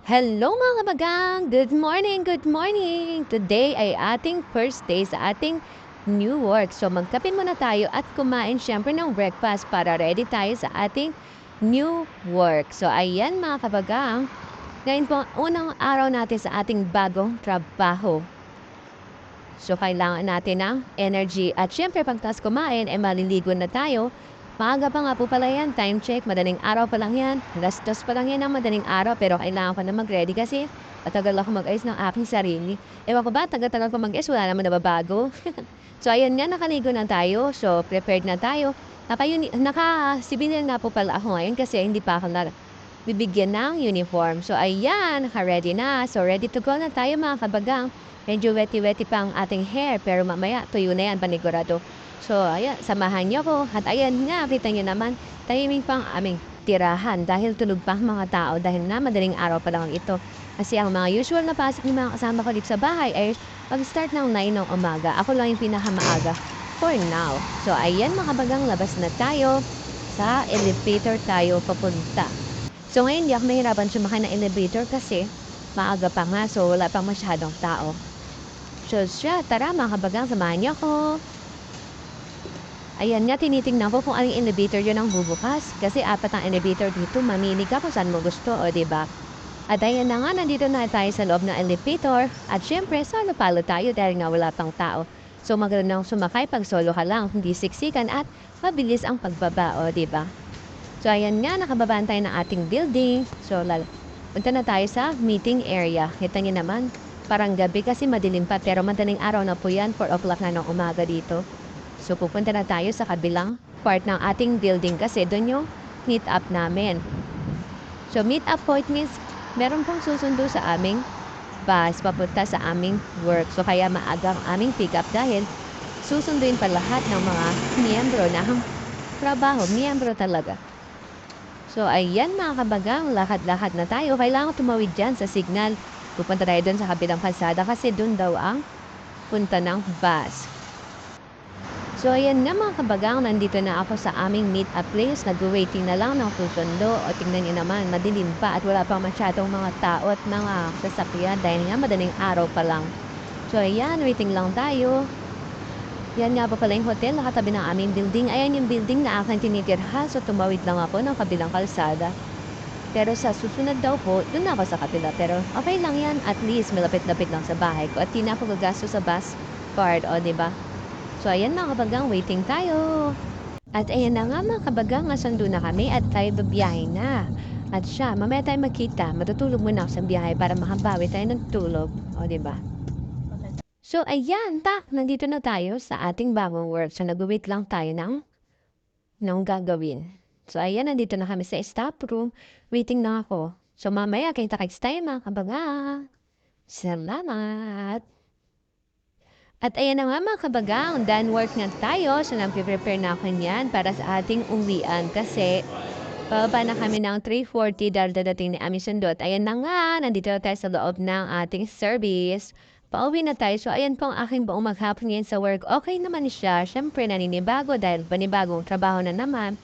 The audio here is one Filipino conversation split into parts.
Hello mga kabagang! Good morning, good morning! Today ay ating first day sa ating new work. So magkape muna tayo at kumain syempre ng breakfast para ready tayo sa ating new work. So ayan mga kabagang, ngayon po ang unang araw natin sa ating bagong trabaho. So kailangan natin ng energy at syempre pagtas kumain ay maliligo na tayo. Maaga pa nga po pala yan, time check, madaling araw pa lang yan. Alas 2 pa lang yan ng madaling araw pero kailangan ko na mag-ready kasi matagal ako mag-ayos ng aking sarili. Ewan ko ba, tagal-tagal ko mag-ayos, wala naman nababago. So ayun nga, nakaligo na tayo, so prepared na tayo. Naka-civilian na po pala ako ngayon kasi hindi pa ako bibigyan ng uniform. So ayan, naka-ready na. So ready to go na tayo mga kabagang. Medyo weti-weti pa ang ating hair pero mamaya tuyo na yan panigurado. So, ayan, samahan niyo ko. At ayan nga, kita niyo naman, tahimik pang aming tirahan dahil tulog pa ang mga tao dahil na madaling araw pa lang ito. Kasi ang mga usual na pasok ng mga kasama ko dito sa bahay ay mag-start ng 9 ng umaga. Ako lang yung pinakamaaga for now. So, ayan mga bagang, labas na tayo. Sa elevator tayo papunta. So, ngayon, di ako mahirapan sumakay ng elevator kasi maaga pa nga. So, wala pang masyadong tao. So, tara mga kabagang, samahan niyo ako. Ayan nga, tinitingnan ko kung anong elevator yun ang bubukas. Kasi 4 ang elevator dito, mamili ka kung saan mo gusto, o diba? At ayan na nga, nandito na tayo sa loob ng elevator. At syempre, solo-palo tayo dahil nga wala pang tao. So magandang sumakay pag solo ka lang, hindi siksikan at mabilis ang pagbaba, o diba? So ayan nga, nakababaan tayo ng ating building. So punta na tayo sa meeting area. Kita niyo naman, parang gabi kasi madilim pa pero madaling araw na po yan, 4 o'clock na ng umaga dito. So, pupunta na tayo sa kabilang part ng ating building kasi doon yung meet up namin. So, meet up point means meron pong susundo sa aming bus papunta sa aming work. So, kaya maagang aming pick up dahil susunduin pa lahat ng mga miyembro ng trabaho. Miyembro talaga. So, ayan mga kabagang, lakad-lakad na tayo. Kailangan tumawid dyan sa signal. Pupunta tayo doon sa kabilang kalsada kasi doon daw ang punta ng bus. So, ayan nga mga kabagang, nandito na ako sa aming meet-up place. Nag-waiting na lang ng susundo. O tingnan niyo naman, madilim pa at wala pang masyadong mga tao at mga sasakyan dahil nga madaling araw pa lang. So, ayan, waiting lang tayo. Yan nga pa pala yung hotel, nakatabi ng aming building. Ayan yung building na aking tinitirhan. So, tumawid lang ako ng kabilang kalsada. Pero sa susunod daw po, dun na ako sa kapila. Pero okay lang yan, at least malapit-lapit lang sa bahay ko. At di na ako gagasto sa bus card, o diba? So, ayan mga kabagang, waiting tayo. At ayan na nga mga kabagang, nasundo na kami at tayo babiyahe na. At siya, mamaya tayo magkita. Matutulog muna ako sa biyahe para makabawi tayo ng tulog. O, diba? So, ayan, nandito na tayo sa ating bagong work. So, nag-wait lang tayo ng gagawin. So, ayan, nandito na kami sa staff room. Waiting na ako. So, mamaya, kita-kits tayo mga kabagang. Salamat! At ayan na nga mga kabagang, done work na tayo. So nag-prepare na ako niyan para sa ating uwian kasi bababa na kami ng 3:40 dahil dadating ni aming sundot. Ayan na nga, nandito na tayo sa loob ng ating service. Pauwi na tayo. So ayan po ang aking buong maghapon ngayon sa work. Okay naman siya. Siyempre naninibago dahil panibagong trabaho na naman.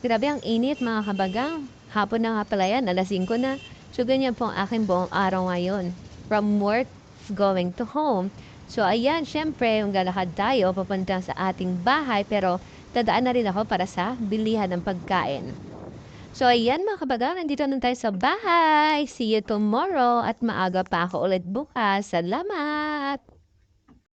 Grabe ang init mga kabagang. Hapon na nga pala yan, alas 5 na. So ganyan po ang aking buong araw ngayon. From work, going to home. So, ayan, syempre, yung galakad tayo, papunta sa ating bahay, pero dadaan na rin ako para sa bilihan ng pagkain. So, ayan mga kabagang, nandito na tayo sa bahay. See you tomorrow at maaga pa ako ulit bukas. Salamat!